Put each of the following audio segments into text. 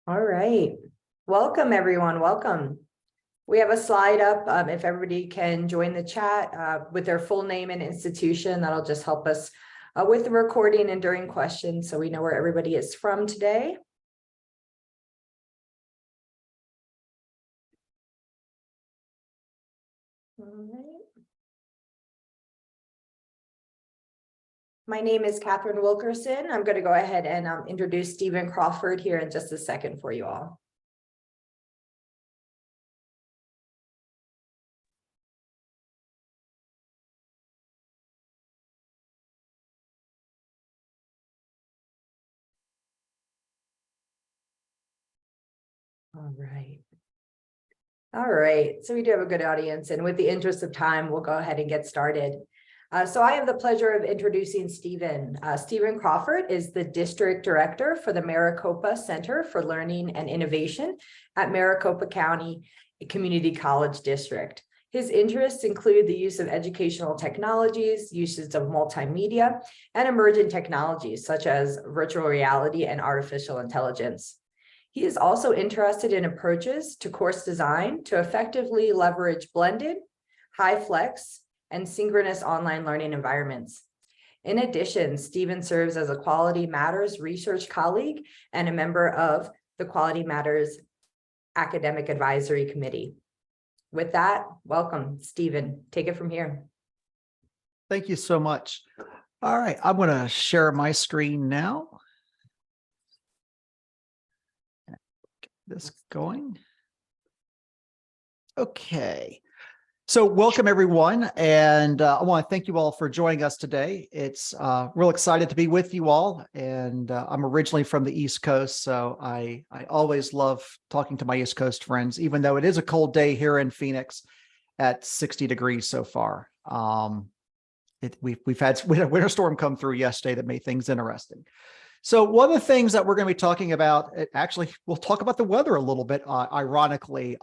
All right. Welcome, everyone. Welcome. We have a slide up. If everybody can join the chat with their full name and institution, that'll just help us with the recording and during questions so we know where everybody is from today. All right. My name is Catherine Wilkerson. I'm going to go ahead and introduce Stephen Crawford here in just a second for you all. All right. All right. So we do have a good audience, and with the interest of time, we'll go ahead and get started. So I have the pleasure of introducing Stephen. Stephen Crawford is the District Director for the Maricopa Center for Learning and Innovation at Maricopa County Community College District. His interests include the use of educational technologies, uses of multimedia, and emerging technologies such as virtual reality and artificial intelligence. He is also interested in approaches to course design to effectively leverage blended, high flex, and synchronous online learning environments. In addition, Stephen serves as a Quality Matters research colleague and a member of the Quality Matters Academic Advisory Committee. With that, welcome, Stephen. Take it from here. Thank you so much. All right, I'm going to share my screen now. Get this going. Okay. So welcome, everyone, and I want to thank you all for joining us today. It's real excited to be with you all, and I'm originally from the East Coast, so I always love talking to my East Coast friends, even though it is a cold day here in Phoenix at 60 degrees so far. We've had a winter storm come through yesterday that made things interesting. So one of the things that we're going to be talking about, actually, we'll talk about the weather a little bit, ironically.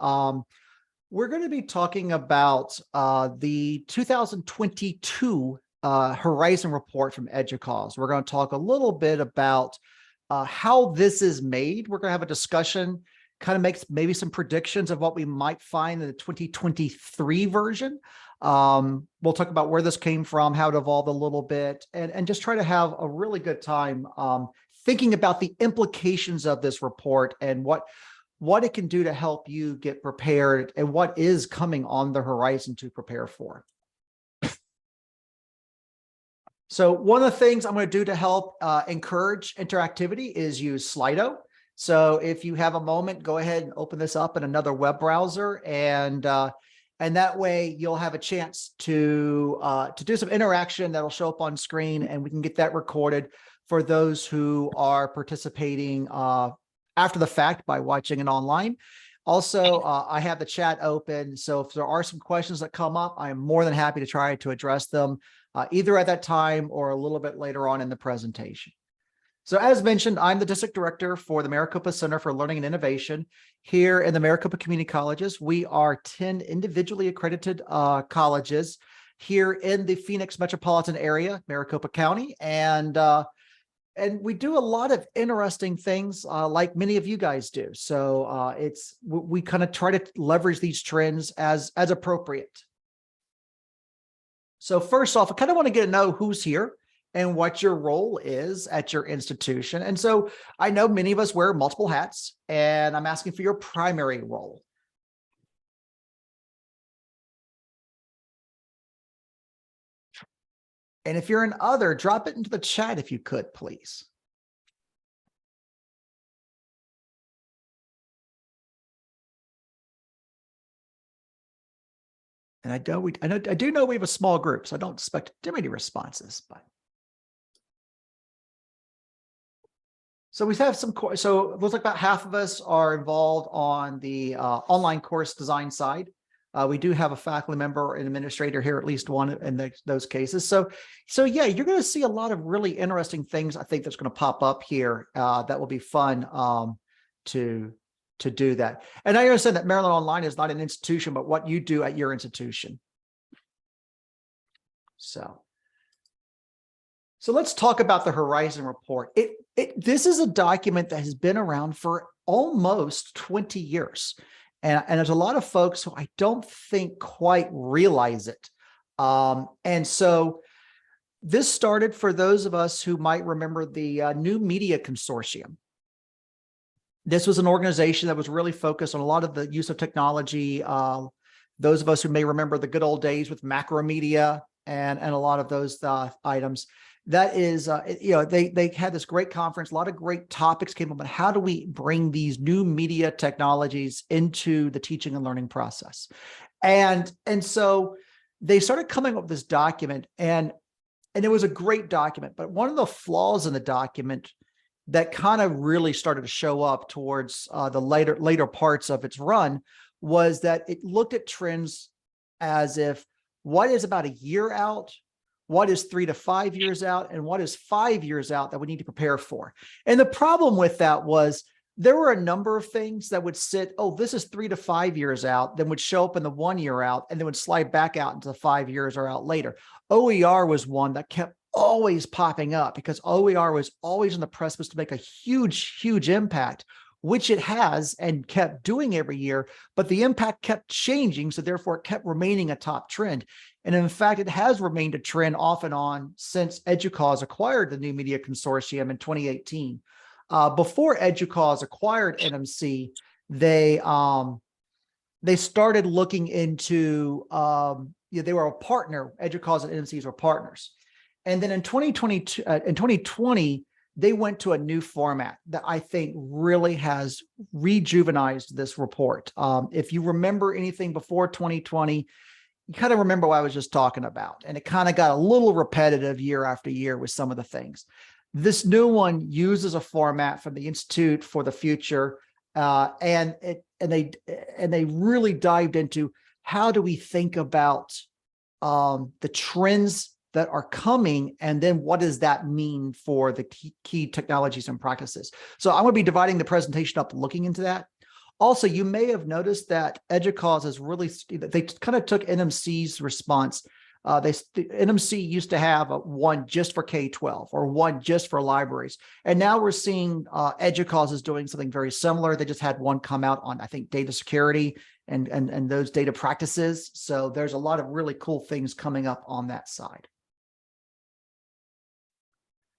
We're going to be talking about the 2022 Horizon Report from EDUCAUSE. We're going to talk a little bit about how this is made. We're going to have a discussion, kind of makes maybe some predictions of what we might find in the 2023 version. We'll talk about where this came from, how it evolved a little bit, and just try to have a really good time thinking about the implications of this report and what it can do to help you get prepared and what is coming on the horizon to prepare for. So one of the things I'm going to do to help encourage interactivity is use Slido. So if you have a moment, go ahead and open this up in another web browser, and that way you'll have a chance to do some interaction that'll show up on screen, and we can get that recorded for those who are participating after the fact by watching it online. Also, I have the chat open, so if there are some questions that come up, I am more than happy to try to address them either at that time or a little bit later on in the presentation. So as mentioned, I'm the District Director for the Maricopa Center for Learning and Innovation. Here in the Maricopa Community Colleges, we are 10 individually accredited colleges here in the Phoenix metropolitan area, Maricopa County, and we do a lot of interesting things like many of you guys do. So we kind of try to leverage these trends as appropriate. So first off, I kind of want to get to know who's here and what your role is at your institution. And so I know many of us wear multiple hats, and I'm asking for your primary role. And if you're an other, drop it into the chat if you could, please. And I do know we have a small group, so I don't expect too many responses, but. So we have some, so it looks like about half of us are involved on the online course design side. We do have a faculty member and administrator here, at least one in those cases. So yeah, you're going to see a lot of really interesting things, I think, that's going to pop up here that will be fun to do that. And I understand that Maryland Online is not an institution, but what you do at your institution. So So let's talk about the Horizon Report. This is a document that has been around for almost 20 years. And there's a lot of folks who I don't think quite realize it. And so this started, for those of us who might remember, the New Media Consortium. This was an organization that was really focused on a lot of the use of technology. Those of us who may remember the good old days with macromedia and a lot of those items. That is, they had this great conference. A lot of great topics came up on how do we bring these new media technologies into the teaching and learning process. And so they started coming up with this document, and it was a great document. But one of the flaws in the document that kind of really started to show up towards the later parts of its run was that it looked at trends as if what is about a year out, what is 3 to 5 years out, and what is 5 years out that we need to prepare for. And the problem with that was there were a number of things that would sit, oh, this is 3 to 5 years out, then would show up in the 1 year out, and then would slide back out into the 5 years or out later. OER was one that kept always popping up because OER was always on the precipice to make a huge, huge impact, which it has and kept doing every year, but the impact kept changing. So therefore it kept remaining a top trend. And in fact, it has remained a trend off and on since EDUCAUSE acquired the New Media Consortium in 2018. Before EDUCAUSE acquired NMC, they started looking into, they were a partner, EDUCAUSE and NMCs were partners. And then in 2020, they went to a new format that I think really has rejuvenized this report. If you remember anything before 2020, you kind of remember what I was just talking about. And it kind of got a little repetitive year after year with some of the things. This new one uses a format from the Institute for the Future, and they really dived into how do we think about the trends that are coming, and then what does that mean for the key technologies and practices. So I'm going to be dividing the presentation up, looking into that. Also, you may have noticed that EDUCAUSE is really, they kind of took NMC's response. NMC used to have one just for K-12 or one just for libraries. And now we're seeing EDUCAUSE is doing something very similar. They just had one come out on, I think, data security and those data practices. So there's a lot of really cool things coming up on that side.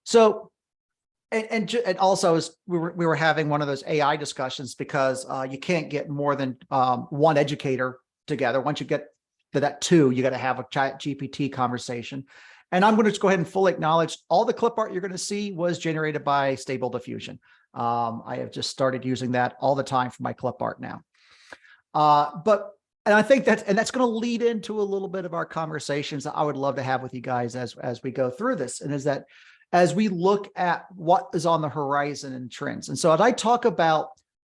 So, and also as we were having one of those AI discussions because you can't get more than one educator together. Once you get to that two, you got to have a chat GPT conversation. And I'm going to just go ahead and fully acknowledge all the clip art you're going to see was generated by Stable Diffusion. I have just started using that all the time for my clip art now. And I think that's going to lead into a little bit of our conversations that I would love to have with you guys as we go through this. And is that as we look at what is on the horizon and trends. And so as I talk about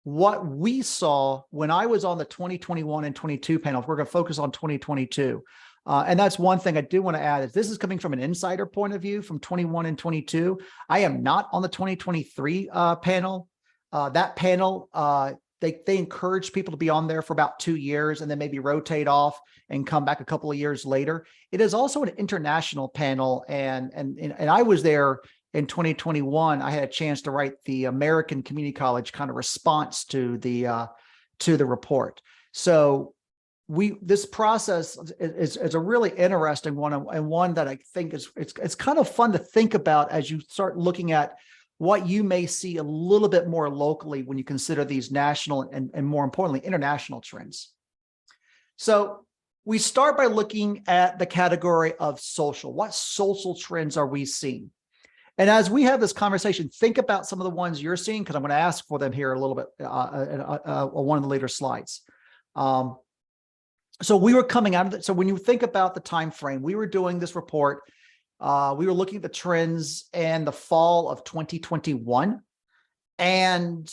what we saw when I was on the 2021 and 22 panels, we're going to focus on 2022. And that's one thing I do want to add is this is coming from an insider point of view from 21 and 22. I am not on the 2023 panel. That panel, they encourage people to be on there for about 2 years and then maybe rotate off and come back a couple of years later. It is also an international panel. And I was there in 2021. I had a chance to write the American Community College kind of response to the report. So this process is a really interesting one, and one that I think it's kind of fun to think about as you start looking at what you may see a little bit more locally when you consider these national and more importantly, international trends. So we start by looking at the category of social. What social trends are we seeing? And as we have this conversation, think about some of the ones you're seeing, because I'm going to ask for them here a little bit on one of the later slides. So we were coming out of it. So when you think about the time frame, we were doing this report. We were looking at the trends in the fall of 2021. And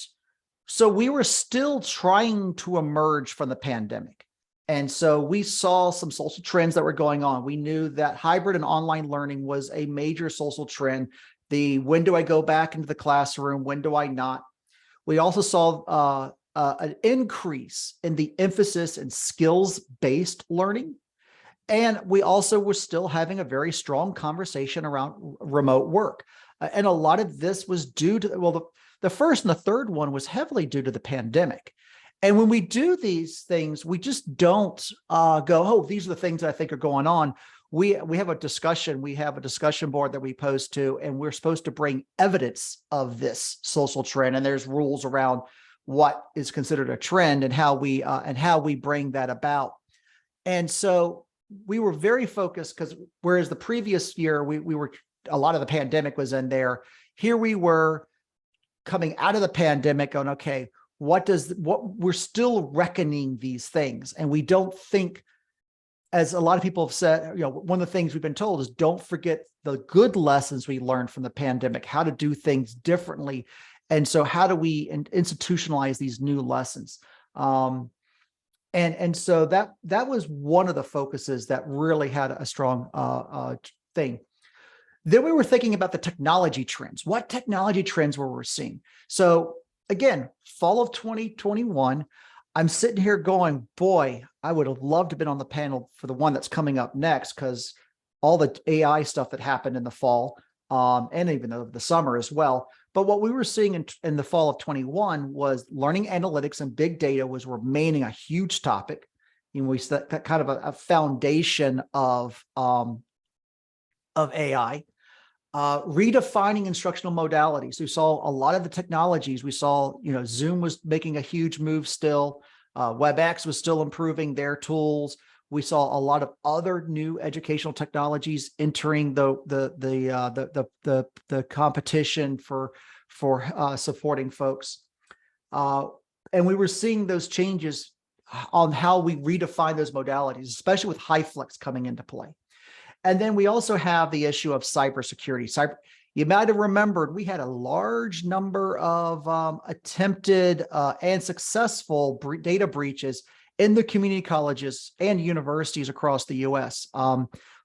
so we were still trying to emerge from the pandemic. And so we saw some social trends that were going on. We knew that hybrid and online learning was a major social trend. When do I go back into the classroom? When do I not? We also saw an increase in the emphasis in skills-based learning. And we also were still having a very strong conversation around remote work. And a lot of this was due to, well, the first and the third one was heavily due to the pandemic. And when we do these things, we just don't go, oh, these are the things that I think are going on. We have a discussion. We have a discussion board that we post to, and we're supposed to bring evidence of this social trend. And there's rules around what is considered a trend and how we bring that about. And so we were very focused, because whereas the previous year we were, a lot of the pandemic was in there. Here we were coming out of the pandemic going, okay, what we're still reckoning these things. And we don't think, as a lot of people have said, one of the things we've been told is don't forget the good lessons we learned from the pandemic, how to do things differently. And so how do we institutionalize these new lessons? And so that was one of the focuses that really had a strong thing. Then we were thinking about the technology trends. What technology trends were we seeing? So again, fall of 2021, I'm sitting here going, boy, I would have loved to have been on the panel for the one that's coming up next, because all the AI stuff that happened in the fall, and even the summer as well. But what we were seeing in the fall of 21 was learning analytics and big data was remaining a huge topic. We set kind of a foundation of AI. Redefining instructional modalities. We saw a lot of the technologies. We saw, Zoom was making a huge move still. WebEx was still improving their tools. We saw a lot of other new educational technologies entering the competition for supporting folks. And we were seeing those changes on how we redefine those modalities, especially with HyFlex coming into play. And then we also have the issue of cybersecurity. You might have remembered we had a large number of attempted and successful data breaches in the community colleges and universities across the U.S.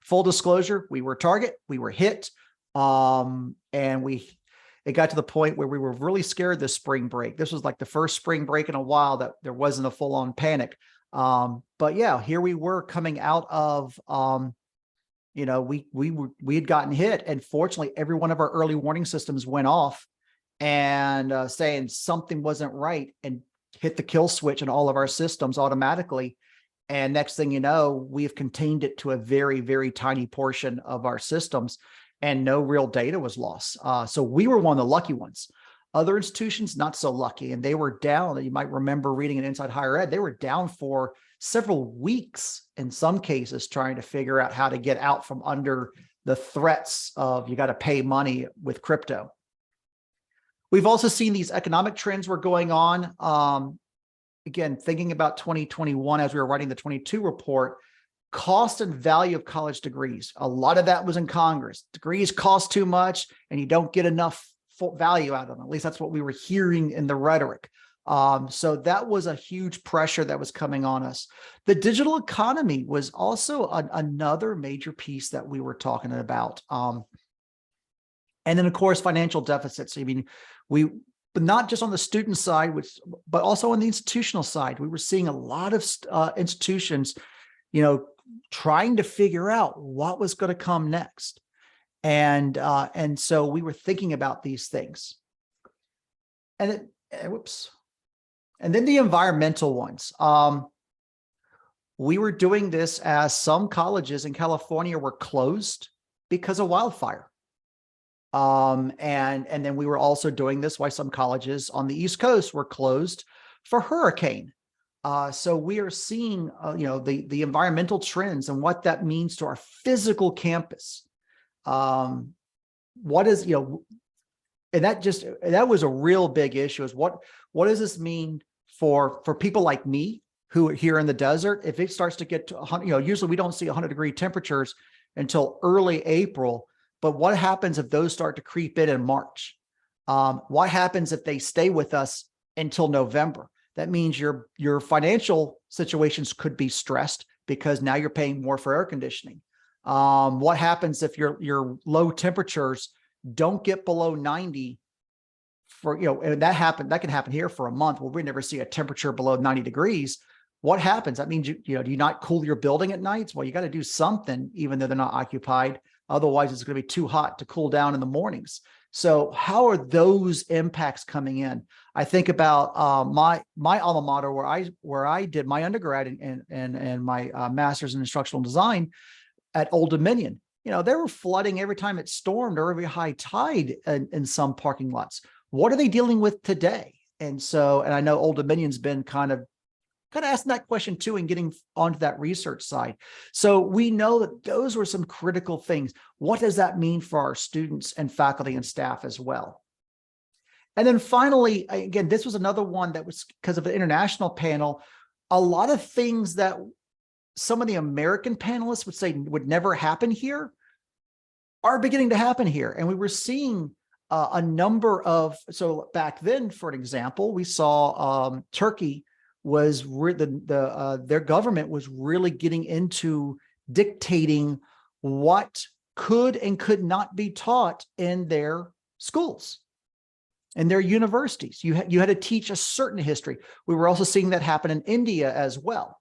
Full disclosure, we were a target, we were hit, and it got to the point where we were really scared this spring break. This was like the first spring break in a while that there wasn't a full-on panic. But yeah, here we were coming out of we had gotten hit, and fortunately every one of our early warning systems went off and saying something wasn't right, and hit the kill switch in all of our systems automatically. And next thing you know, we've contained it to a very, very tiny portion of our systems, and no real data was lost. So we were one of the lucky ones. Other institutions, not so lucky, and they were down. You might remember reading it Inside Higher Ed, they were down for several weeks in some cases, trying to figure out how to get out from under the threats of you got to pay money with crypto. We've also seen these economic trends were going on. Again, thinking about 2021, as we were writing the 22 report, cost and value of college degrees. A lot of that was in Congress. Degrees cost too much and you don't get enough full value out of them. At least that's what we were hearing in the rhetoric. So that was a huge pressure that was coming on us. The digital economy was also another major piece that we were talking about. And then, of course, financial deficits. I mean, but not just on the student side, but also on the institutional side. We were seeing a lot of institutions, trying to figure out what was going to come next. And so we were thinking about these things. And then the environmental ones. We were doing this as some colleges in California were closed because of wildfire. And then we were also doing this while some colleges on the East Coast were closed for hurricane. So we are seeing, the environmental trends and what that means to our physical campus. What is, and that was a real big issue, is what does this mean for people like me who are here in the desert? If it starts to get to 100, usually we don't see 100-degree temperatures until early April. But what happens if those start to creep in March? What happens if they stay with us until November? That means your financial situations could be stressed because now you're paying more for air conditioning. What happens if your low temperatures don't get below 90 and that can happen here for a month where we never see a temperature below 90 degrees. what happens? That means, do you not cool your building at nights? Well, you got to do something, even though they're not occupied. Otherwise, it's going to be too hot to cool down in the mornings. So how are those impacts coming in? I think about my alma mater, where I did my undergrad and my master's in instructional design at Old Dominion. They were flooding every time it stormed or every high tide in some parking lots. What are they dealing with today? And I know Old Dominion's been kind of asking that question too, and getting onto that research side. So we know that those were some critical things. What does that mean for our students and faculty and staff as well? And then finally, again, this was another one that was because of the international panel, a lot of things that some of the American panelists would say would never happen here are beginning to happen here. And we were seeing a number of, so back then, for an example, we saw Turkey was their government was really getting into dictating what could and could not be taught in their schools and their universities. You had to teach a certain history. We were also seeing that happen in India as well.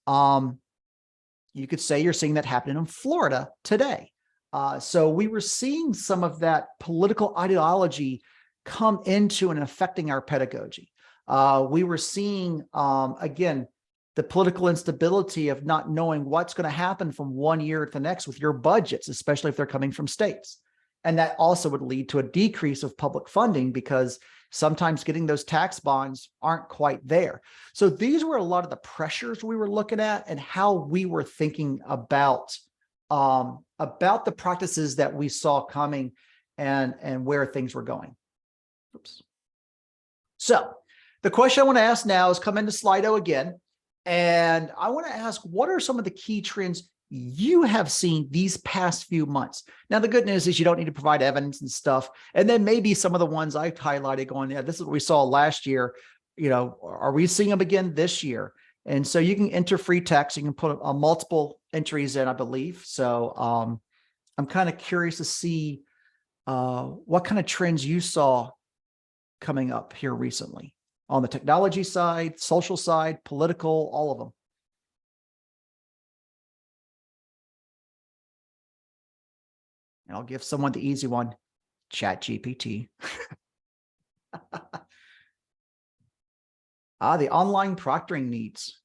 You could say you're seeing that happening in Florida today. So we were seeing some of that political ideology come into and affecting our pedagogy. We were seeing, again, the political instability of not knowing what's going to happen from one year to the next with your budgets, especially if they're coming from states. And that also would lead to a decrease of public funding because sometimes getting those tax bonds aren't quite there. So these were a lot of the pressures we were looking at and how we were thinking about the practices that we saw coming and where things were going. Oops. So the question I want to ask now is come into Slido again. And I want to ask, what are some of the key trends you have seen these past few months? Now, the good news is you don't need to provide evidence and stuff. And then maybe some of the ones I've highlighted going, yeah, this is what we saw last year. Are we seeing them again this year? And so you can enter free text. You can put multiple entries in, I believe. So I'm kind of curious to see what kind of trends you saw coming up here recently on the technology side, social side, political, all of them. And I'll give someone the easy one, ChatGPT. The online proctoring needs.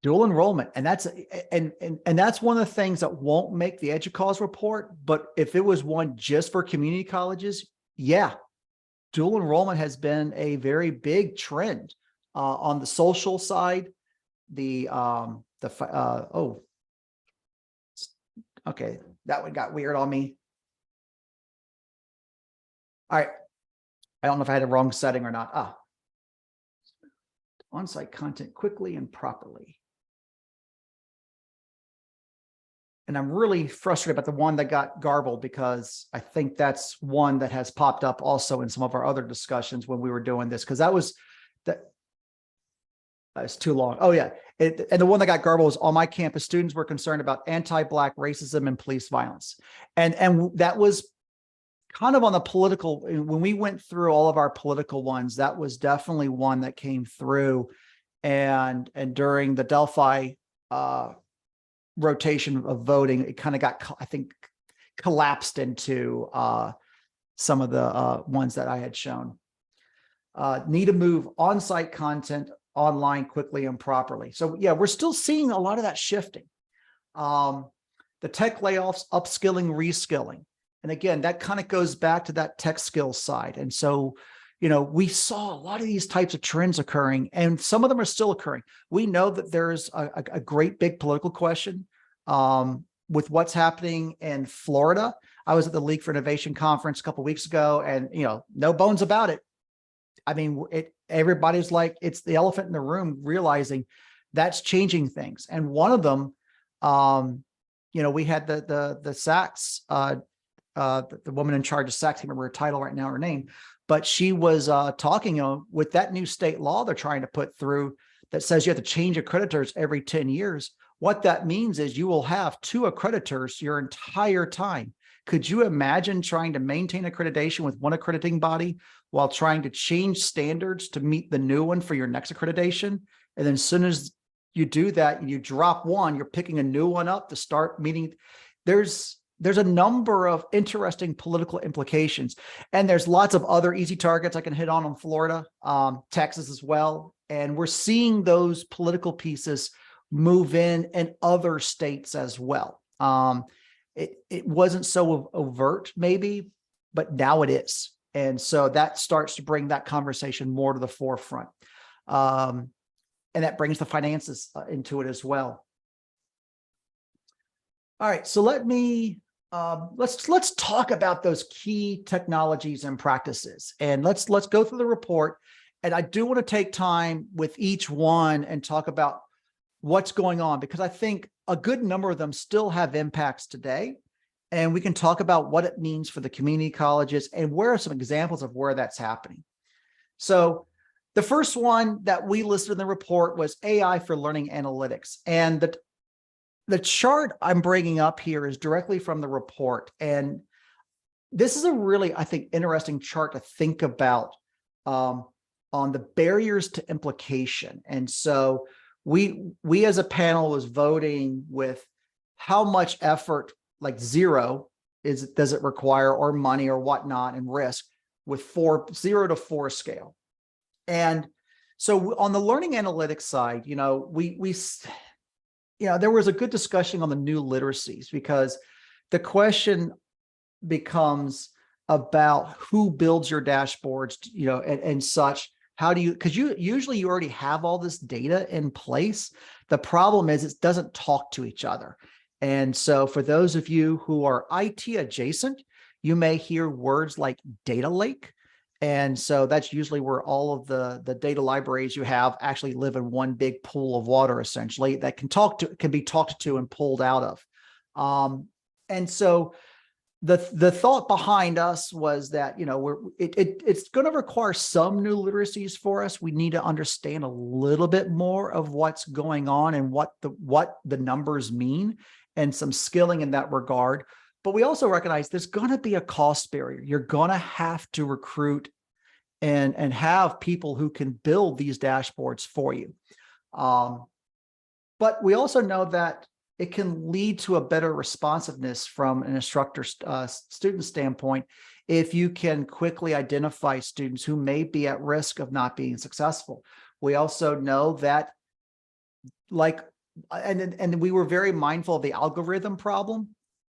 Dual enrollment, and that's one of the things that won't make the EDUCAUSE report. But if it was one just for community colleges, yeah, dual enrollment has been a very big trend on the social side. Okay, that one got weird on me. All right, I don't know if I had a wrong setting or not. On-site content quickly and properly. And I'm really frustrated about the one that got garbled because I think that's one that has popped up also in some of our other discussions when we were doing this, because it's too long. Oh yeah. And the one that got garbled was on my campus, students were concerned about anti-Black racism and police violence. And that was kind of on the political, when we went through all of our political ones, that was definitely one that came through. And during the Delphi rotation of voting, it kind of got, I think, collapsed into some of the ones that I had shown. Need to move on-site content online quickly and properly. So yeah, we're still seeing a lot of that shifting. The tech layoffs, upskilling, reskilling. And again, that kind of goes back to that tech skills side. And so, we saw a lot of these types of trends occurring, and some of them are still occurring. We know that there's a great big political question with what's happening in Florida. I was at the League for Innovation conference a couple of weeks ago, and no bones about it. I mean, everybody's like, it's the elephant in the room, realizing that's changing things. And one of them, we had the SACS, the woman in charge of SACS, I can't remember her title right now, her name, but she was talking with that new state law they're trying to put through that says you have to change accreditors every 10 years. What that means is you will have 2 accreditors your entire time. Could you imagine trying to maintain accreditation with one accrediting body while trying to change standards to meet the new one for your next accreditation? And then as soon as you do that, you drop one, you're picking a new one up to start meeting. There's a number of interesting political implications, and there's lots of other easy targets I can hit on Florida, Texas as well. And we're seeing those political pieces move in other states as well. It wasn't so overt maybe, but now it is. And so that starts to bring that conversation more to the forefront. And that brings the finances into it as well. All right, so let me let's talk about those key technologies and practices, and let's go through the report. And I do want to take time with each one and talk about what's going on, because I think a good number of them still have impacts today, and we can talk about what it means for the community colleges and where are some examples of where that's happening. So the first one that we listed in the report was AI for learning analytics. And the chart I'm bringing up here is directly from the report. And this is a really, I think, interesting chart to think about on the barriers to implication. And so we as a panel was voting with how much effort, like 0, does it require, or money or whatnot, and risk, with 0 to 4 scale. And so on the learning analytics side, there was a good discussion on the new literacies, because the question becomes about who builds your dashboards, and such. How do you, because usually you already have all this data in place. The problem is it doesn't talk to each other. And so for those of you who are IT adjacent, you may hear words like data lake. And so that's usually where all of the data libraries you have actually live in one big pool of water, essentially, that can be talked to and pulled out of. And so the thought behind us was that, it's going to require some new literacies for us. We need to understand a little bit more of what's going on and what the numbers mean, and some skilling in that regard. But we also recognize there's going to be a cost barrier. You're going to have to recruit and have people who can build these dashboards for you. But we also know that it can lead to a better responsiveness from an instructor student standpoint if you can quickly identify students who may be at risk of not being successful. We also know that, and we were very mindful of the algorithm problem.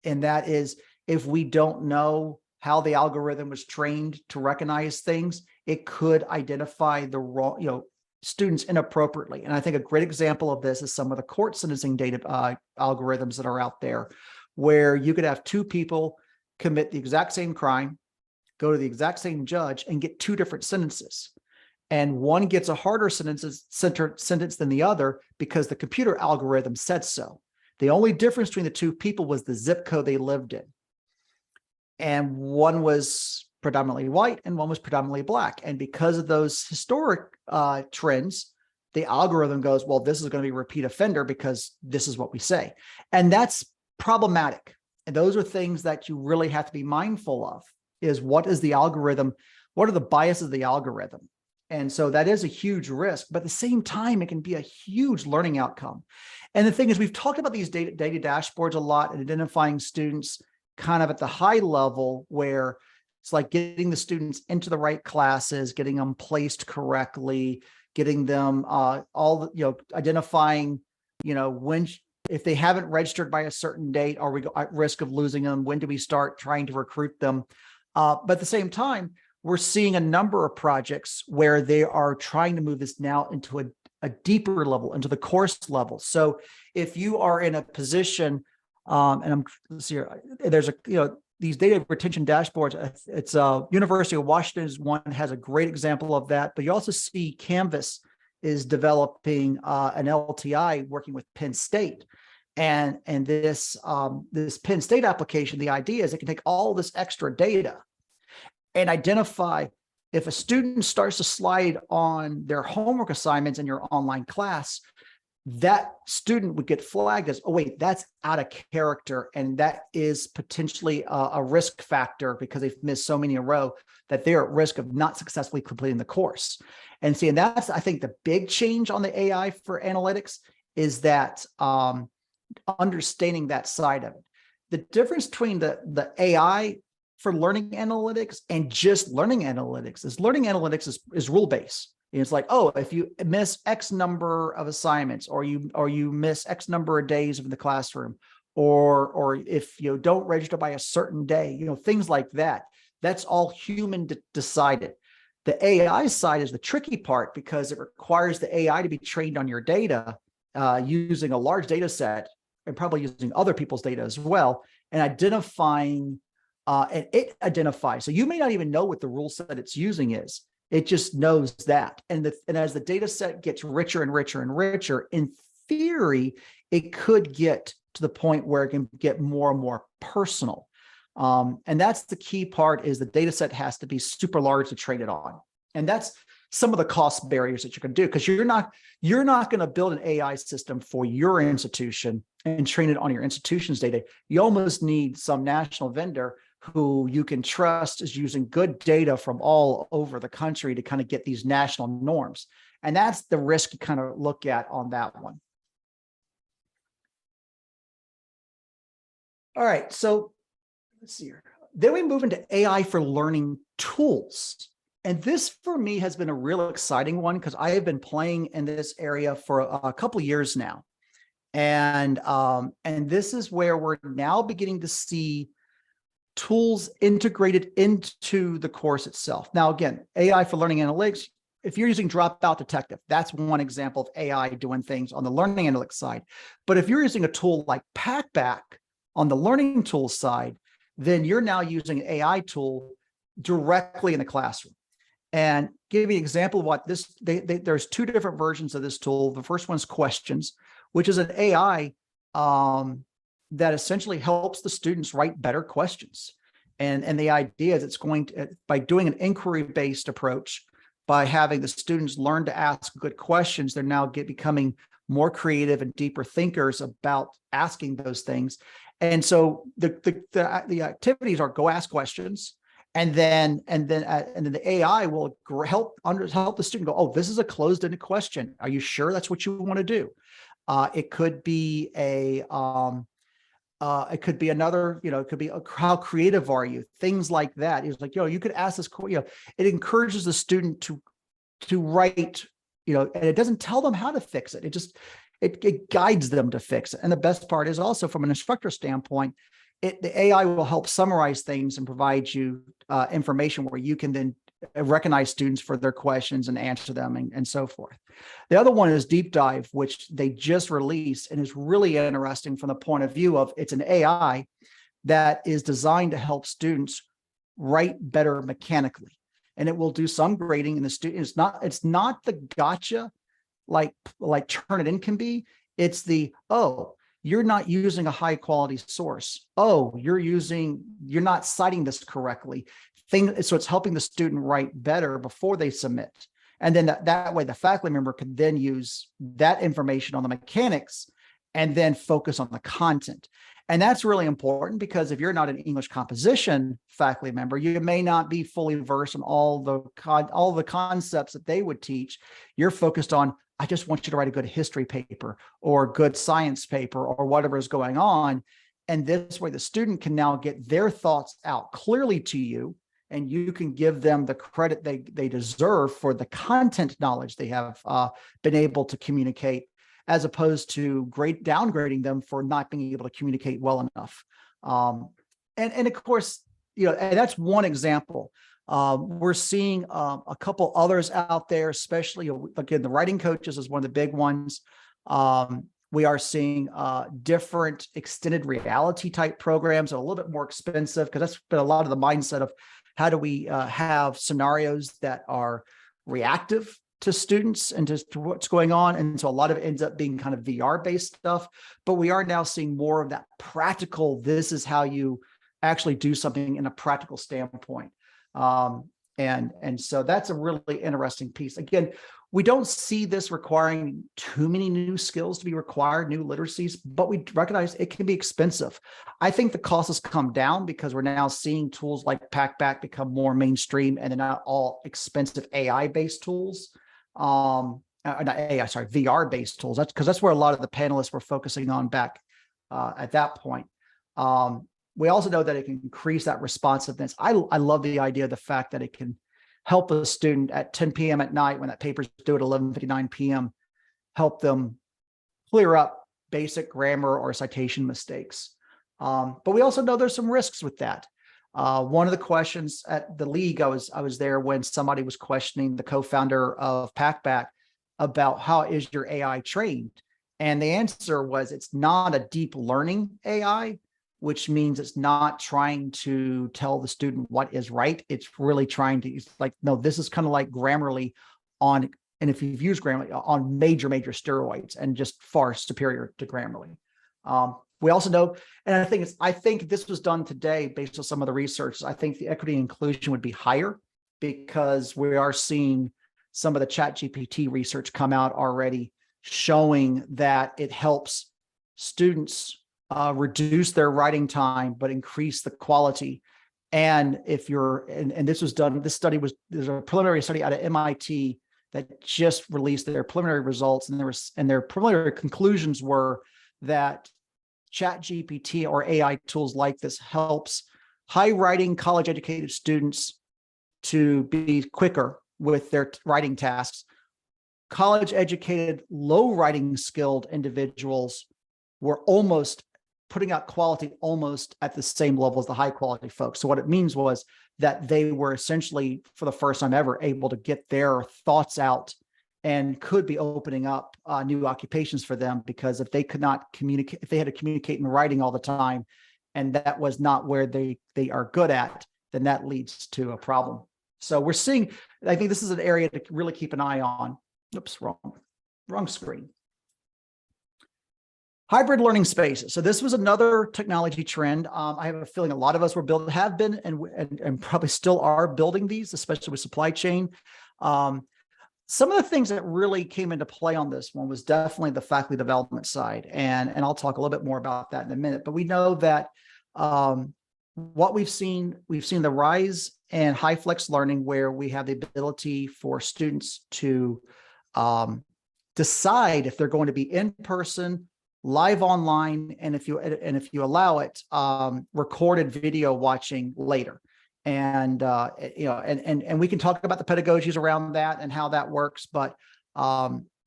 And that is, if we don't know how the algorithm was trained to recognize things, it could identify the wrong, students inappropriately. And I think a great example of this is some of the court sentencing data algorithms that are out there, where you could have 2 people commit the exact same crime, go to the exact same judge, and get 2 different sentences. And one gets a harder sentence than the other because the computer algorithm said so. The only difference between the 2 people was the zip code they lived in. And one was predominantly white and one was predominantly black. And because of those historic trends, the algorithm goes, well, this is going to be a repeat offender because this is what we say. And that's problematic. And those are things that you really have to be mindful of, is what is the algorithm? What are the biases of the algorithm? And so that is a huge risk, but at the same time, it can be a huge learning outcome. And the thing is, we've talked about these data dashboards a lot and identifying students kind of at the high level, where it's like getting the students into the right classes, getting them placed correctly, getting them identifying, when, if they haven't registered by a certain date, are we at risk of losing them? When do we start trying to recruit them? But at the same time, we're seeing a number of projects where they are trying to move this now into a deeper level, into the course level. So if you are in a position, let's see here, there's these data retention dashboards. It's University of Washington's one has a great example of that. But you also see Canvas is developing an LTI working with Penn State. And this Penn State application, the idea is it can take all this extra data and identify if a student starts to slide on their homework assignments in your online class, that student would get flagged as, oh, wait, that's out of character. And that is potentially a risk factor because they've missed so many in a row that they're at risk of not successfully completing the course. And see, and that's, I think, the big change on the AI for analytics is that understanding that side of it. The difference between the AI for learning analytics and just learning analytics is rule-based. It's like, oh, if you miss X number of assignments, or you miss X number of days in the classroom, or if you don't register by a certain day, things like that. That's all human decided. The AI side is the tricky part because it requires the AI to be trained on your data using a large data set and probably using other people's data as well, and identifying, and it identifies. So you may not even know what the rule set it's using is. It just knows that. And as the data set gets richer and richer and richer, in theory, it could get to the point where it can get more and more personal. And that's the key part, is the data set has to be super large to train it on. And that's some of the cost barriers that you can do, because you're not going to build an AI system for your institution and train it on your institution's data. You almost need some national vendor who you can trust is using good data from all over the country to kind of get these national norms. And that's the risk you kind of look at on that one. All right, so let's see here. Then we move into AI for learning tools. And this for me has been a real exciting one because I have been playing in this area for a couple of years now. And this is where we're now beginning to see tools integrated into the course itself. Now, again, AI for learning analytics, if you're using Dropout Detective, that's one example of AI doing things on the learning analytics side. But if you're using a tool like Packback on the learning tools side, then you're now using an AI tool directly in the classroom. And give you an example of what this, there's two different versions of this tool. The first one's Questions, which is an AI that essentially helps the students write better questions. And the idea is it's going to, by doing an inquiry-based approach, by having the students learn to ask good questions, they're now becoming more creative and deeper thinkers about asking those things. And so the activities are go ask questions, and then the AI will help the student go, oh, this is a closed-ended question. Are you sure that's what you want to do? It could be it could be another, it could be how creative are you? Things like that. It's like, you could ask this, it encourages the student to write, and it doesn't tell them how to fix it. It guides them to fix it. And the best part is also from an instructor standpoint, the AI will help summarize things and provide you information where you can then recognize students for their questions and answer them and so forth. The other one is Deep Dive, which they just released and is really interesting from the point of view of it's an AI that is designed to help students write better mechanically. And it will do some grading in the student. It's not the gotcha like Turnitin can be. It's the, oh, you're not using a high quality source. Oh, you're not citing this correctly. So it's helping the student write better before they submit. And then that way the faculty member can then use that information on the mechanics and then focus on the content. And that's really important because if you're not an English composition faculty member, you may not be fully versed in all the concepts that they would teach. You're focused on, I just want you to write a good history paper or a good science paper or whatever is going on. And this way the student can now get their thoughts out clearly to you, and you can give them the credit they deserve for the content knowledge they have been able to communicate, as opposed to downgrading them for not being able to communicate well enough. And of course, and that's one example. We're seeing a couple others out there, especially, again, the writing coaches is one of the big ones. We are seeing different extended reality type programs that are a little bit more expensive, because that's been a lot of the mindset of how do we have scenarios that are reactive to students and to what's going on. And so a lot of it ends up being kind of VR based stuff, but we are now seeing more of that practical, this is how you actually do something in a practical standpoint. And so that's a really interesting piece. Again, We don't see this requiring too many new skills to be required, new literacies, but we recognize it can be expensive. I think the cost has come down because we're now seeing tools like PackBack become more mainstream, and they're not all expensive AI-based tools. Not AI, sorry, VR-based tools. That's because that's where a lot of the panelists were focusing on back at that point. We also know that it can increase that responsiveness. I love the idea of the fact that it can help a student at 10 p.m. at night when that paper's due at 11:59 p.m., help them clear up basic grammar or citation mistakes. But we also know there's some risks with that. One of the questions at the league, I was there when somebody was questioning the co-founder of PackBack about how is your AI trained? And the answer was it's not a deep learning AI, which means it's not trying to tell the student what is right. It's really trying to, it's like, no, this is kind of like Grammarly on, and if you've used Grammarly, on major steroids and just far superior to Grammarly. We also know, and I think this was done today based on some of the research. I think the equity and inclusion would be higher because we are seeing some of the ChatGPT research come out already showing that it helps students reduce their writing time, but increase the quality. And if you're, and this was done, there's a preliminary study out of MIT that just released their preliminary results, and their preliminary conclusions were that ChatGPT or AI tools like this helps high writing college educated students to be quicker with their writing tasks. College educated, low writing skilled individuals were almost putting out quality almost at the same level as the high quality folks. So what it means was that they were essentially, for the first time ever, able to get their thoughts out and could be opening up new occupations for them, because if they could not communicate, if they had to communicate in writing all the time, and that was not where they are good at, then that leads to a problem. So we're seeing, I think this is an area to really keep an eye on. Oops, wrong screen. Hybrid learning spaces. So this was another technology trend. I have a feeling a lot of us have been and probably still are building these, especially with supply chain. Some of the things that really came into play on this one was definitely the faculty development side. And I'll talk a little bit more about that in a minute, but we know that what we've seen the rise in high flex learning, where we have the ability for students to decide if they're going to be in person, live online, and if you allow it, recorded video watching later. And and we can talk about the pedagogies around that and how that works, but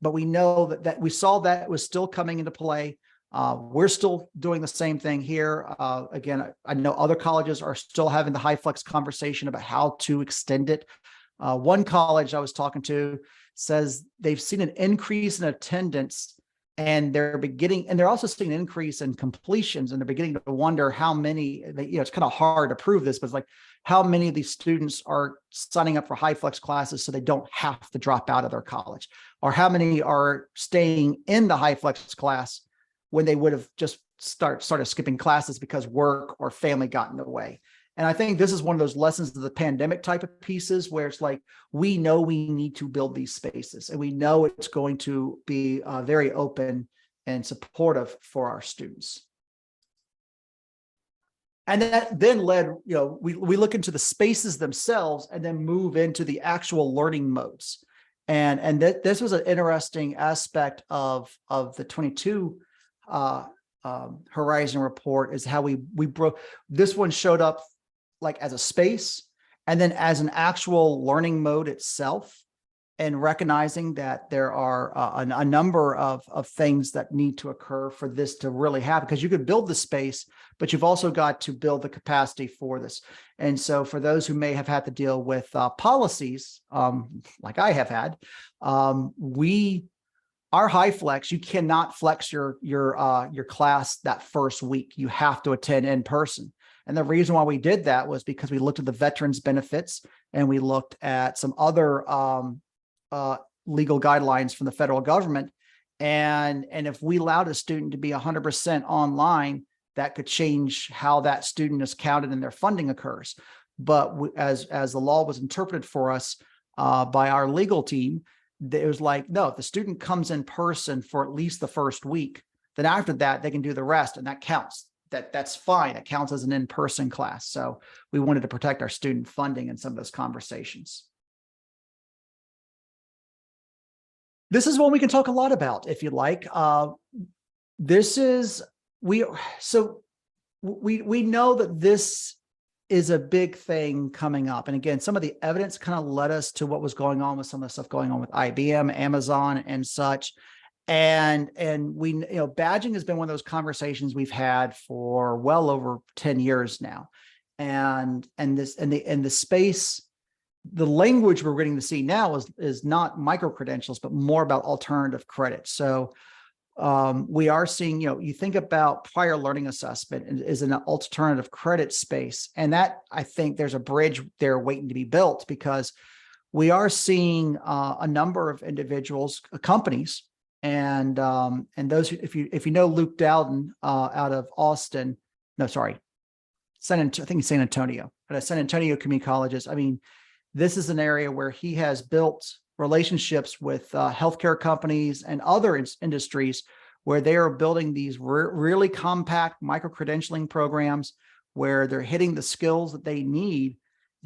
we know that we saw that it was still coming into play. We're still doing the same thing here. Again, I know other colleges are still having the high flex conversation about how to extend it. One college I was talking to says they've seen an increase in attendance, and they're also seeing an increase in completions, and they're beginning to wonder how many, it's kind of hard to prove this, but it's like how many of these students are signing up for high flex classes so they don't have to drop out of their college, or how many are staying in the high flex class when they would have just started skipping classes because work or family got in the way. And I think this is one of those lessons of the pandemic type of pieces where it's like, we know we need to build these spaces, and we know it's going to be very open and supportive for our students. And that then led, we look into the spaces themselves and then move into the actual learning modes. And this was an interesting aspect of the 22 Horizon Report, is how we broke. This one showed up like as a space, and then as an actual learning mode itself, and recognizing that there are a number of things that need to occur for this to really happen, because you could build the space, but you've also got to build the capacity for this. And so for those who may have had to deal with policies, like I have had, our high flex, you cannot flex your class that first week. You have to attend in person. And the reason why we did that was because we looked at the veterans benefits, and we looked at some other legal guidelines from the federal government. And if we allowed a student to be 100% online, that could change how that student is counted and their funding occurs. But as the law was interpreted for us by our legal team, it was like, no, if the student comes in person for at least the first week, then after that, they can do the rest, and that counts. That's fine. It counts as an in-person class. So we wanted to protect our student funding in some of those conversations. This is one we can talk a lot about if you'd like. We know that this is a big thing coming up. And again, some of the evidence kind of led us to what was going on with some of the stuff going on with IBM, Amazon, and such. And we, badging has been one of those conversations we've had for well over 10 years now. And the space, the language we're getting to see now is not micro credentials, but more about alternative credit. So we are seeing, you think about prior learning assessment is an alternative credit space. And that, I think there's a bridge there waiting to be built, because we are seeing a number of individuals, companies, and those, if you know Luke Dowden out of Austin, no, sorry, I think it's San Antonio, but at San Antonio Community Colleges. I mean, this is an area where he has built relationships with healthcare companies and other industries where they are building these really compact micro-credentialing programs where they're hitting the skills that they need.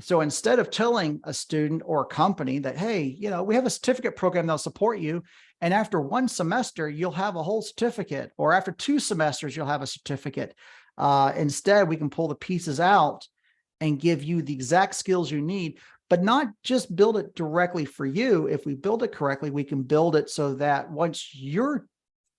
So instead of telling a student or a company that, hey, we have a certificate program that'll support you, and after one semester, you'll have a whole certificate, or after 2 semesters, you'll have a certificate. Instead, we can pull the pieces out and give you the exact skills you need, but not just build it directly for you. If we build it correctly, we can build it so that once you're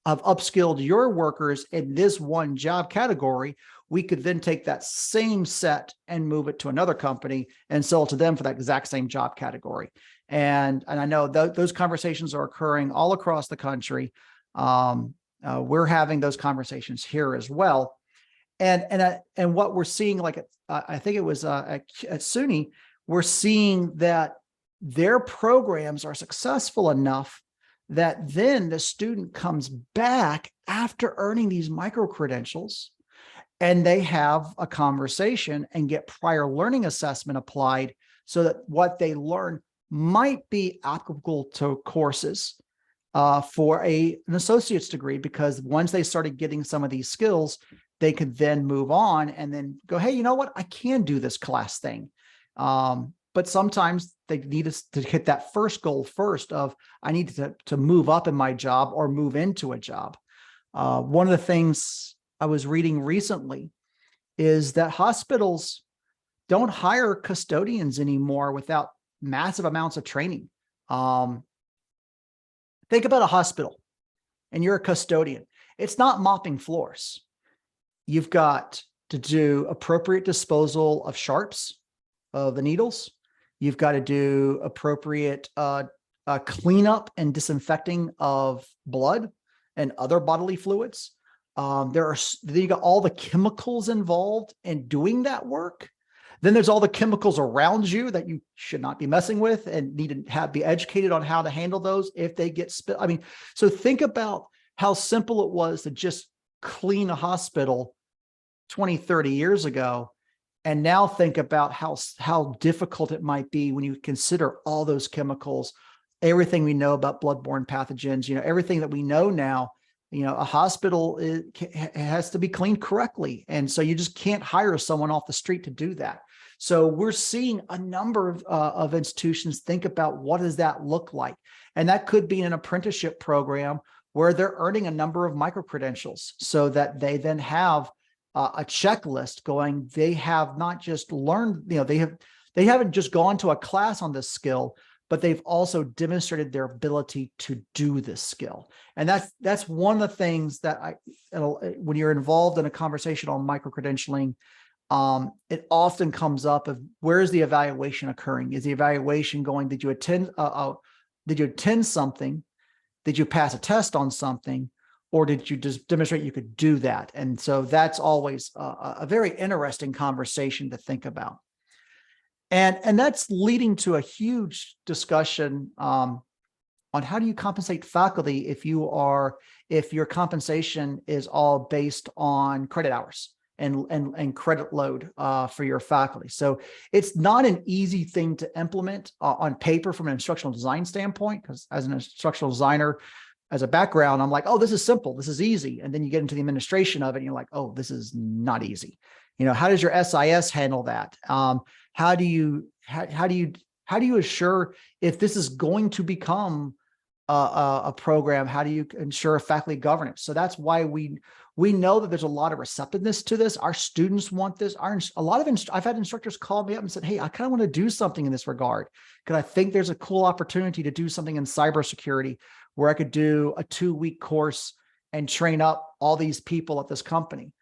upskilled your workers in this one job category, we could then take that same set and move it to another company and sell it to them for that exact same job category. And I know those conversations are occurring all across the country. We're having those conversations here as well. And what we're seeing, like I think it was at SUNY, we're seeing that their programs are successful enough that then the student comes back after earning these micro credentials, and they have a conversation and get prior learning assessment applied so that what they learn might be applicable to courses for an associate's degree, because once they started getting some of these skills, they could then move on and then go, hey, you know what? I can do this class thing. But sometimes they need us to hit that first goal first of, I need to move up in my job or move into a job. One of the things I was reading recently is that hospitals don't hire custodians anymore without massive amounts of training. Think about a hospital and you're a custodian. It's not mopping floors. You've got to do appropriate disposal of sharps, of the needles. You've got to do appropriate cleanup and disinfecting of blood and other bodily fluids. You got all the chemicals involved in doing that work. Then there's all the chemicals around you that you should not be messing with and need to be educated on how to handle those if they get spilled. I mean, so think about how simple it was to just clean a hospital 20, 30 years ago. And now think about how difficult it might be when you consider all those chemicals, everything we know about bloodborne pathogens, everything that we know now. A hospital has to be cleaned correctly. And so you just can't hire someone off the street to do that. So we're seeing a number of institutions think about what does that look like? And that could be an apprenticeship program where they're earning a number of micro-credentials so that they then have a checklist going. They have not just learned, they haven't just gone to a class on this skill, but they've also demonstrated their ability to do this skill. And that's one of the things that when you're involved in a conversation on micro-credentialing, it often comes up of where's the evaluation occurring? Is the evaluation going, did you attend something? Did you pass a test on something? Or did you just demonstrate you could do that? And so that's always a very interesting conversation to think about. And that's leading to a huge discussion on how do you compensate faculty if your compensation is all based on credit hours and credit load for your faculty. So it's not an easy thing to implement on paper from an instructional design standpoint, because as an instructional designer, as a background, I'm like, oh, this is simple, this is easy. And then you get into the administration of it and you're like, oh, this is not easy. How does your SIS handle that? How do you assure if this is going to become a program? How do you ensure faculty governance? So that's why we know that there's a lot of receptiveness to this. Our students want this. I've had instructors call me up and said, hey, I kind of want to do something in this regard, because I think there's a cool opportunity to do something in cybersecurity where I could do a 2-week course and train up all these people at this company.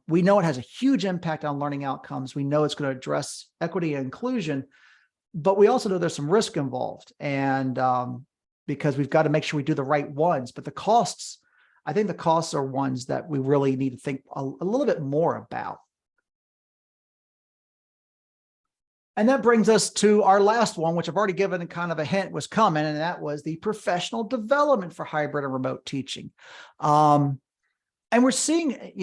We know it has a huge impact on learning outcomes. We know it's going to address equity and inclusion, but we also know there's some risk involved, and because we've got to make sure we do the right ones. But the costs, I think the costs are ones that we really need to think a little bit more about. And that brings us to our last one, which I've already given kind of a hint was coming, and that was the professional development for hybrid and remote teaching. And we're seeing,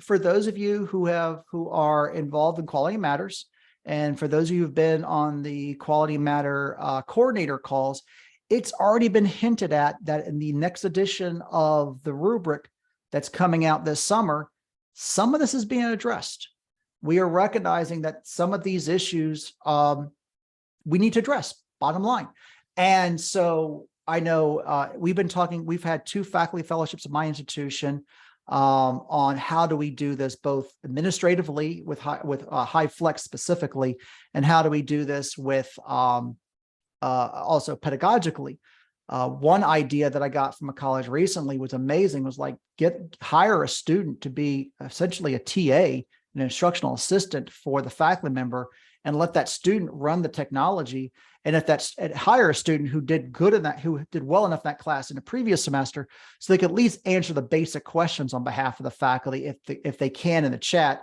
for those of you who are involved in Quality Matters, and for those of you who've been on the Quality Matter coordinator calls, it's already been hinted at that in the next edition of the rubric that's coming out this summer, some of this is being addressed. We are recognizing that some of these issues we need to address, bottom line. And so I know we've had 2 faculty fellowships at my institution on how do we do this both administratively with high flex specifically, and how do we do this with also pedagogically. One idea that I got from a college recently was amazing, was like hire a student to be essentially a TA, an instructional assistant for the faculty member, and let that student run the technology. And hire a student who did well enough in that class in the previous semester, so they could at least answer the basic questions on behalf of the faculty if they can in the chat,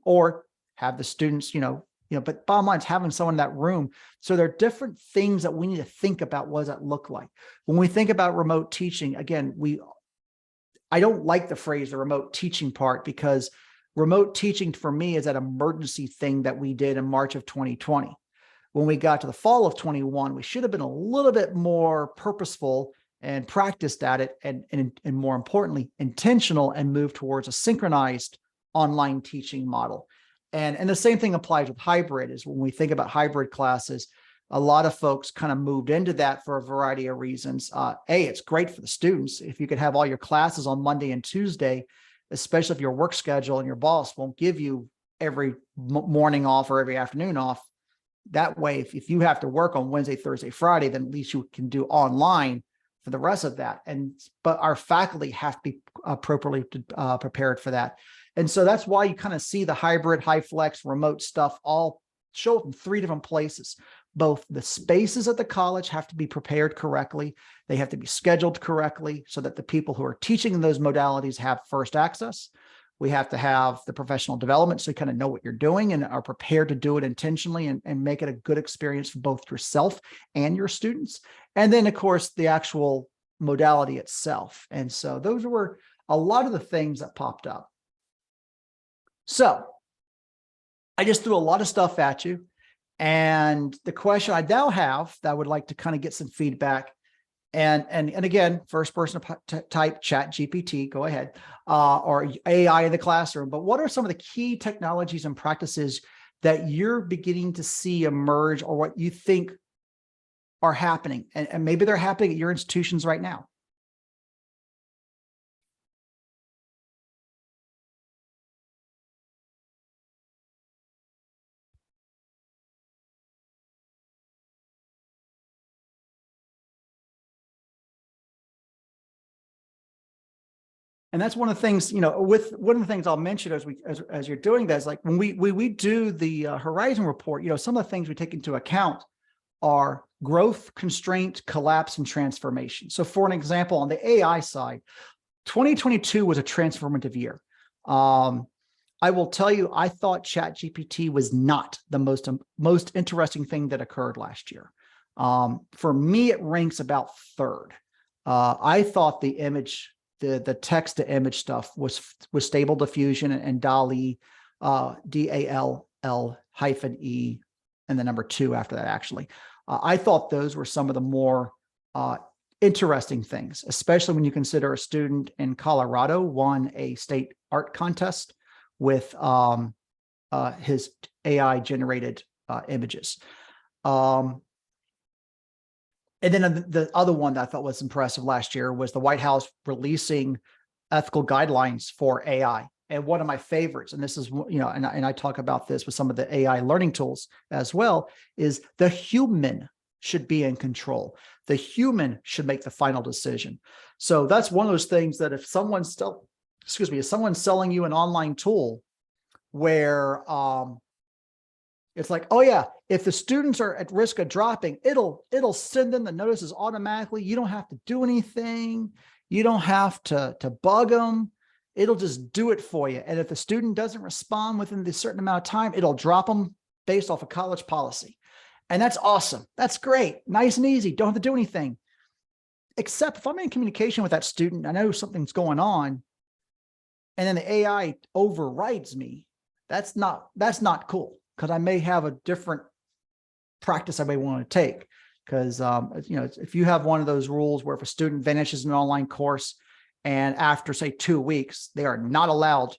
or have the students, but bottom line is having someone in that room. So there are different things that we need to think about. What does that look like? When we think about remote teaching, again, I don't like the phrase, the remote teaching part, because remote teaching for me is that emergency thing that we did in March of 2020. When we got to the fall of 21, we should have been a little bit more purposeful and practiced at it, and more importantly, intentional, and moved towards a synchronized online teaching model. And the same thing applies with hybrid. Is when we think about hybrid classes, a lot of folks kind of moved into that for a variety of reasons. It's great for the students. If you could have all your classes on Monday and Tuesday, especially if your work schedule and your boss won't give you every morning off or every afternoon off. That way, if you have to work on Wednesday, Thursday, Friday, then at least you can do online for the rest of that. But our faculty have to be appropriately prepared for that. And so that's why you kind of see the hybrid, high flex, remote stuff all show up in 3 different places. Both the spaces at the college have to be prepared correctly. They have to be scheduled correctly so that the people who are teaching in those modalities have first access. We have to have the professional development so you kind of know what you're doing and are prepared to do it intentionally and make it a good experience for both yourself and your students. And then, of course, the actual modality itself. And so those were a lot of the things that popped up. So I just threw a lot of stuff at you. And the question I now have that I would like to kind of get some feedback, and again, first person to type Chat GPT, go ahead, or AI in the classroom. But what are some of the key technologies and practices that you're beginning to see emerge, or what you think are happening? And maybe they're happening at your institutions right now. And that's one of the things, with one of the things I'll mention as you're doing that is like when we do the Horizon report, some of the things we take into account are growth, constraint, collapse, and transformation. So for an example, on the AI side, 2022 was a transformative year. I will tell you, I thought ChatGPT was not the most interesting thing that occurred last year. For me, it ranks about 3rd. I thought the image the text to image stuff was Stable Diffusion and DALL-E, DALL-E, and the number 2 after that, actually. I thought those were some of the more interesting things, especially when you consider a student in Colorado won a state art contest with his AI generated images. And then the other one that I thought was impressive last year was the White House releasing ethical guidelines for AI. And one of my favorites, and this is, and I talk about this with some of the AI learning tools as well, is the human should be in control. The human should make the final decision. So that's one of those things that if someone's selling you an online tool where it's like, oh yeah, if the students are at risk of dropping, it'll send them the notices automatically. You don't have to do anything. You don't have to bug them. It'll just do it for you. And if the student doesn't respond within a certain amount of time, it'll drop them based off of college policy. And that's awesome. That's great. Nice and easy. Don't have to do anything. Except if I'm in communication with that student, I know something's going on, and then the AI overrides me. That's not cool, because I may have a different practice I may want to take. Because if you have one of those rules where if a student vanishes in an online course and after say 2 weeks, they are not allowed,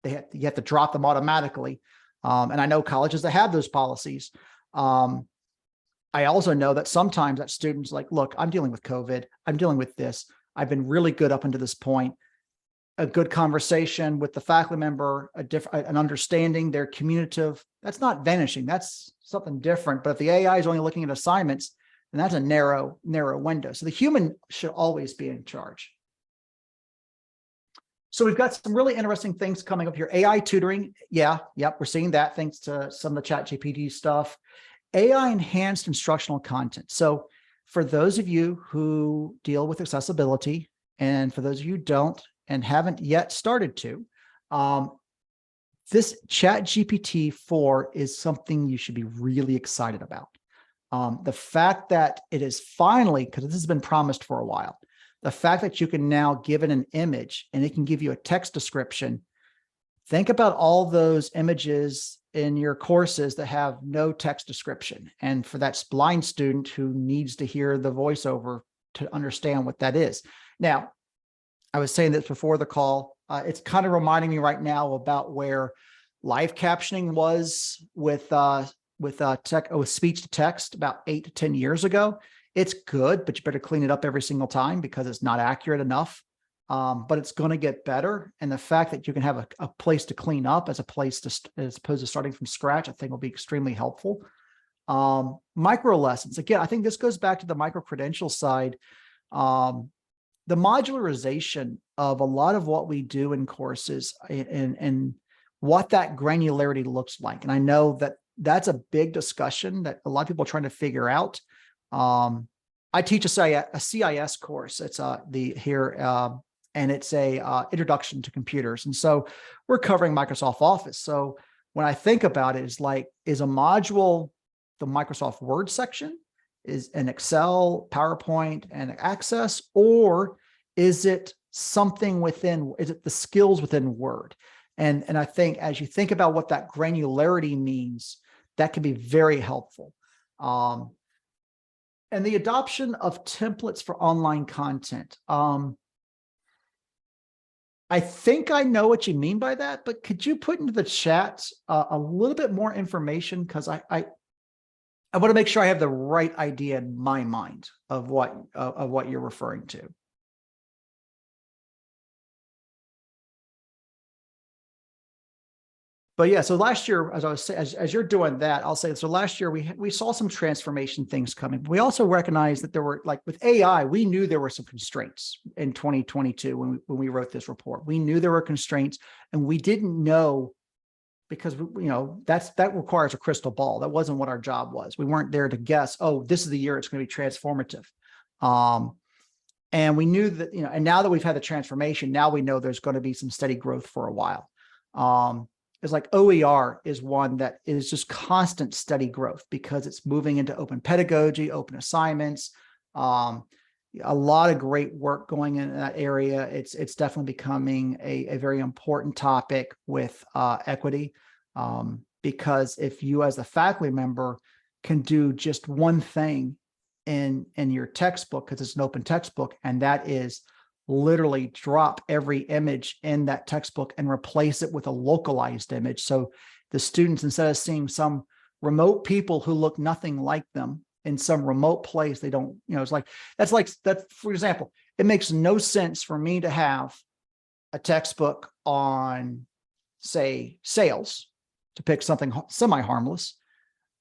you have to drop them automatically. And I know colleges that have those policies. I also know that sometimes that student's like, look, I'm dealing with COVID. I'm dealing with this. I've been really good up until this point. A good conversation with the faculty member, an understanding, they're communicative. That's not vanishing. That's something different. But if the AI is only looking at assignments, then that's a narrow window. So the human should always be in charge. So we've got some really interesting things coming up here. AI tutoring. Yep. We're seeing that thanks to some of the ChatGPT stuff. AI enhanced instructional content. So for those of you who deal with accessibility, and for those of you who don't and haven't yet started to, this ChatGPT 4 is something you should be really excited about. The fact that it is finally, because this has been promised for a while, the fact that you can now give it an image and it can give you a text description. Think about all those images in your courses that have no text description. And for that blind student who needs to hear the voiceover to understand what that is. Now, I was saying this before the call. It's kind of reminding me right now about where live captioning was with speech to text about 8 to 10 years ago. It's good, but you better clean it up every single time because it's not accurate enough. But it's going to get better. And the fact that you can have a place to clean up as opposed to starting from scratch, I think will be extremely helpful. Micro lessons. Again, I think this goes back to the micro-credential side. The modularization of a lot of what we do in courses and what that granularity looks like. And I know that that's a big discussion that a lot of people are trying to figure out. I teach a CIS course. It's and it's a introduction to computers. And so we're covering Microsoft Office. So when I think about it, it's like, is a module the Microsoft Word section? Is an Excel, PowerPoint, and Access, or is it something within, is it the skills within Word? And I think as you think about what that granularity means, that can be very helpful. And the adoption of templates for online content. I think I know what you mean by that, but could you put into the chat a little bit more information? Because I want to make sure I have the right idea in my mind of what you're referring to. But yeah, so last year, as I was saying, as you're doing that, I'll say, so last year we saw some transformation things coming. We also recognized that there were, like with AI, we knew there were some constraints in 2022 when we wrote this report. We knew there were constraints, and we didn't know, because that requires a crystal ball. That wasn't what our job was. We weren't there to guess, oh, this is the year it's going to be transformative. And we knew that, and now that we've had the transformation, now we know there's going to be some steady growth for a while. It's like OER is one that is just constant steady growth because it's moving into open pedagogy, open assignments. a lot of great work going in that area. It's definitely becoming a very important topic with equity, because if you as a faculty member can do just one thing in your textbook, because it's an open textbook, and that is literally drop every image in that textbook and replace it with a localized image. So the students, instead of seeing some remote people who look nothing like them in some remote place, they don't, it's like that, for example, it makes no sense for me to have a textbook on, say, sales, to pick something semi-harmless,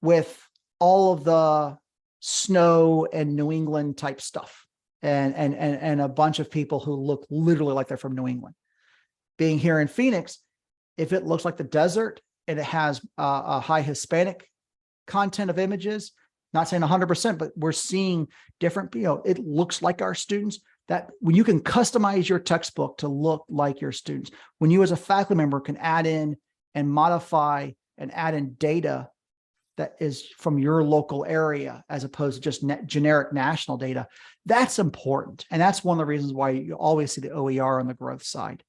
with all of the snow and New England type stuff, and a bunch of people who look literally like they're from New England. Being here in Phoenix, if it looks like the desert and it has a high Hispanic content of images, not saying 100%, but we're seeing different, it looks like our students. That when you can customize your textbook to look like your students, when you as a faculty member can add in and modify and add in data that is from your local area, as opposed to just generic national data, that's important. And that's one of the reasons why you always see the OER on the growth side.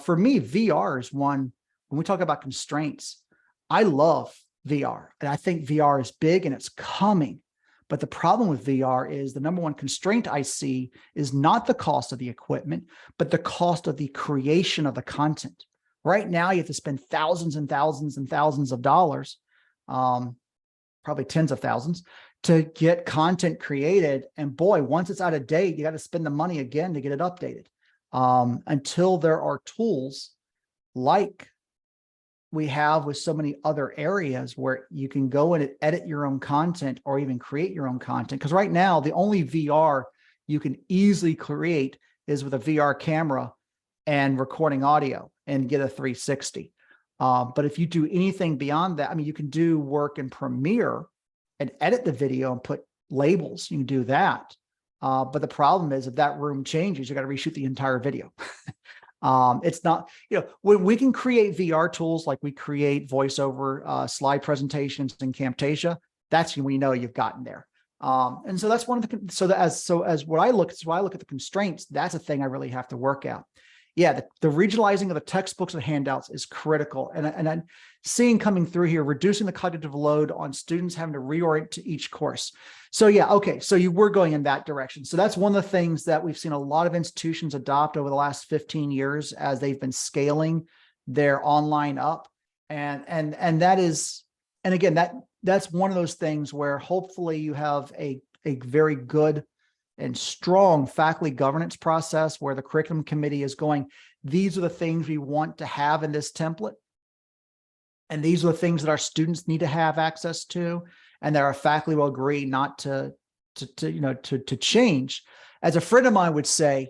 For me, VR is one, when we talk about constraints, I love VR, and I think VR is big and it's coming. But the problem with VR is the number one constraint I see is not the cost of the equipment, but the cost of the creation of the content. Right now, you have to spend thousands and thousands and thousands of dollars, probably tens of thousands, to get content created. And boy, once it's out of date, you got to spend the money again to get it updated. Until there are tools like we have with so many other areas where you can go and edit your own content or even create your own content. Because right now, the only VR you can easily create is with a VR camera and recording audio and get a 360. But if you do anything beyond that, I mean, you can do work in Premiere and edit the video and put labels. You can do that. But the problem is, if that room changes, you got to reshoot the entire video. It's not, when we can create VR tools like we create voiceover slide presentations in Camtasia, that's when we know you've gotten there. And so that's one of the, as what I look at the constraints, that's a thing I really have to work out. Yeah, the regionalizing of the textbooks and handouts is critical. And I'm seeing coming through here, reducing the cognitive load on students having to reorient to each course. So yeah, okay, so you were going in that direction. So that's one of the things that we've seen a lot of institutions adopt over the last 15 years as they've been scaling their online up. And that is, and again, that's one of those things where hopefully you have a very good and strong faculty governance process where the curriculum committee is going, these are the things we want to have in this template. And these are the things that our students need to have access to, and that our faculty will agree not to change. As a friend of mine would say,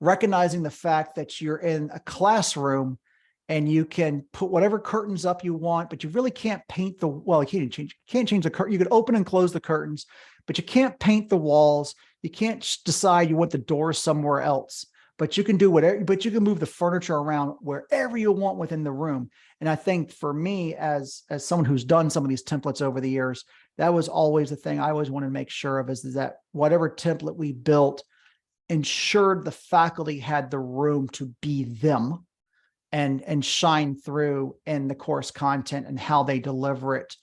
recognizing the fact that you're in a classroom and you can put whatever curtains up you want, but you really can't paint you can't change the curtain. You could open and close the curtains, but you can't paint the walls. You can't decide you want the doors somewhere else, but you can do whatever, but you can move the furniture around wherever you want within the room. And I think for me, as someone who's done some of these templates over the years, that was always the thing I always wanted to make sure of, is that whatever template we built ensured the faculty had the room to be them and shine through in the course content and how they deliver it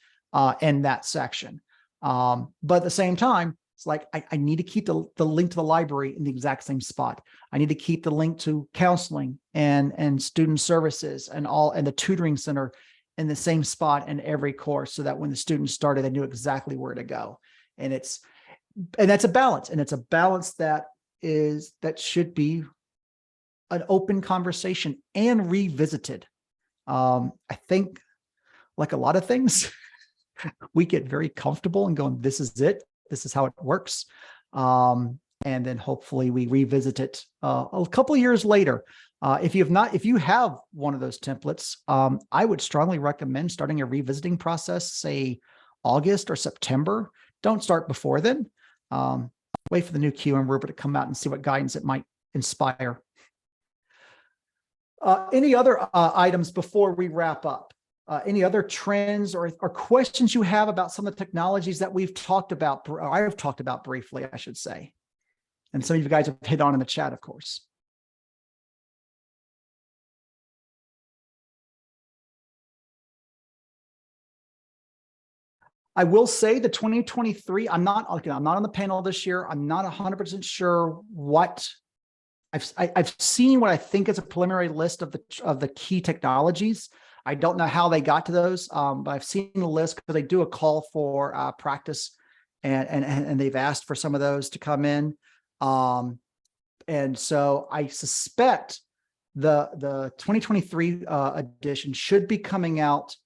in that section. But at the same time, it's like, I need to keep the link to the library in the exact same spot. I need to keep the link to counseling and student services and the tutoring center in the same spot in every course, so that when the students started, they knew exactly where to go. And that's a balance. And it's a balance that should be an open conversation and revisited. I think, like a lot of things, we get very comfortable and going, this is it. This is how it works. And then hopefully we revisit it a couple of years later. If you have one of those templates, I would strongly recommend starting a revisiting process, say August or September. Don't start before then. Wait for the new QM rubric to come out and see what guidance it might inspire. Any other items before we wrap up? Any other trends or questions you have about some of the technologies that we've talked about, or I have talked about briefly, I should say? And some of you guys have hit on in the chat, of course. I will say the 2023, I'm not on the panel this year. I'm not 100% sure what I've seen what I think is a preliminary list of the key technologies. I don't know how they got to those, but I've seen the list because they do a call for practice, and they've asked for some of those to come in. And so I suspect the 2023 edition should be coming out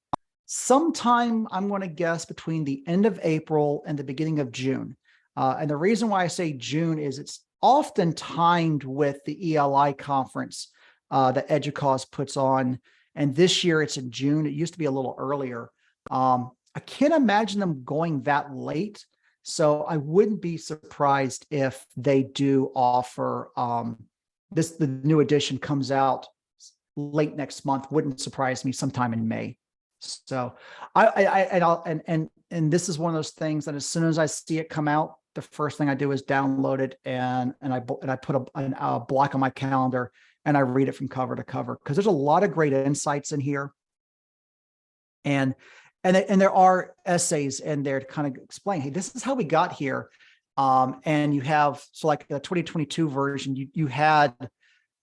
sometime, I'm going to guess, between the end of April and the beginning of June. And the reason why I say June is it's often timed with the ELI conference that EDUCAUSE puts on. And this year it's in June. It used to be a little earlier. I can't imagine them going that late. So I wouldn't be surprised if they do offer the new edition comes out late next month. Wouldn't surprise me sometime in May. So and this is one of those things that as soon as I see it come out, the first thing I do is download it and I put a block on my calendar and I read it from cover to cover because there's a lot of great insights in here, and there are essays in there to kind of explain, hey, this is how we got here, and you have like the 2022 version, you had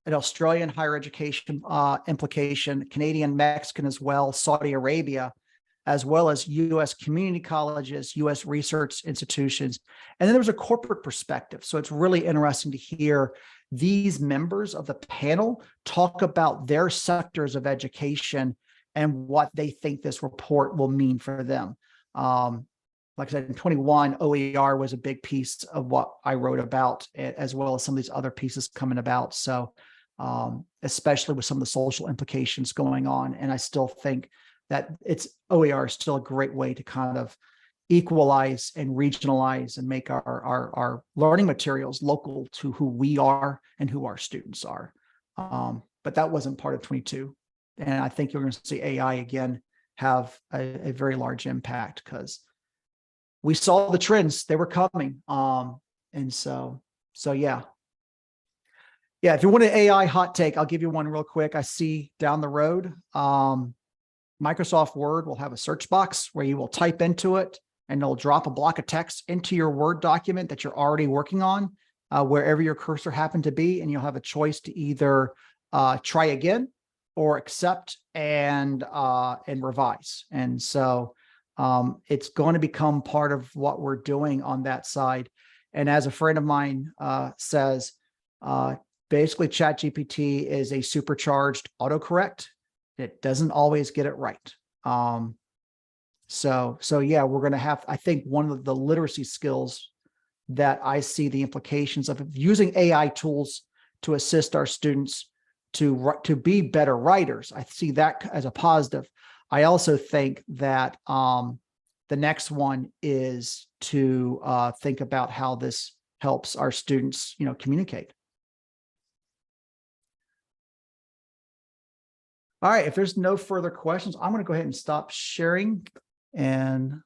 an Australian higher education implication, Canadian, Mexican as well, Saudi Arabia, as well as U.S. community colleges, U.S. research institutions. And then there was a corporate perspective. So it's really interesting to hear these members of the panel talk about their sectors of education and what they think this report will mean for them. Like I said, in 21, OER was a big piece of what I wrote about, as well as some of these other pieces coming about. So especially with some of the social implications going on. And I still think that OER is still a great way to kind of equalize and regionalize and make our learning materials local to who we are and who our students are. But that wasn't part of 22. And I think you're going to see AI again have a very large impact because we saw the trends, they were coming. And so yeah. Yeah, if you want an AI hot take, I'll give you one real quick. I see down the road, Microsoft Word will have a search box where you will type into it and it'll drop a block of text into your Word document that you're already working on, wherever your cursor happened to be, and you'll have a choice to either try again or accept and revise. And so it's going to become part of what we're doing on that side. And as a friend of mine says, basically ChatGPT is a supercharged autocorrect. It doesn't always get it right. So yeah, we're going to have, I think one of the literacy skills that I see the implications of using AI tools to assist our students to be better writers. I see that as a positive. I also think that the next one is to think about how this helps our students, communicate. All right, if there's no further questions, I'm going to go ahead and stop sharing and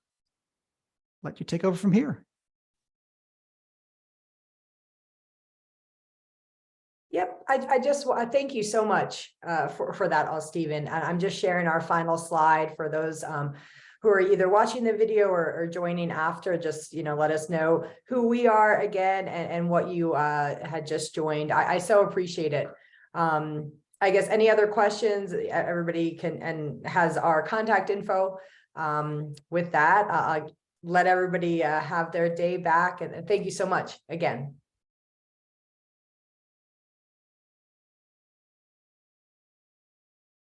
let you take over from here. Yep, I just thank you so much for that, Stephen. And I'm just sharing our final slide for those who are either watching the video or joining after. Just let us know who we are again and what you had just joined. I so appreciate it. I guess any other questions, everybody can and has our contact info. With that, I'll let everybody have their day back, and thank you so much again.